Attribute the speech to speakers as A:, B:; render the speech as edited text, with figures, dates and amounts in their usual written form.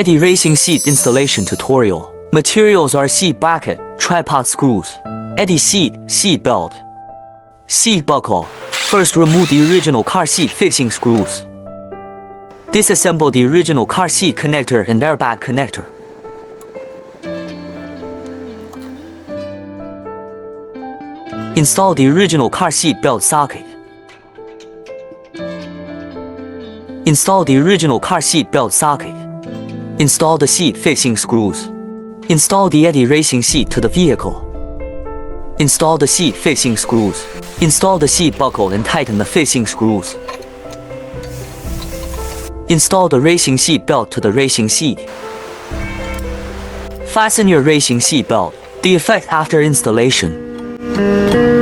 A: EDDY Racing Seat Installation Tutorial. Materials are seat bracket, tripod screws, EDDY seat belt, seat buckle. First remove the original car seat fixing screws. Disassemble the original car seat connector and airbag connector. Install the original car seat belt socket. Install the original car seat belt socket. Install the seat fixing screws. Install the EDDY racing seat to the vehicle. Install the seat fixing screws. Install the seat buckle and tighten the fixing screws. Install the racing seat belt to the racing seat. Fasten your racing seat belt. The effect after installation.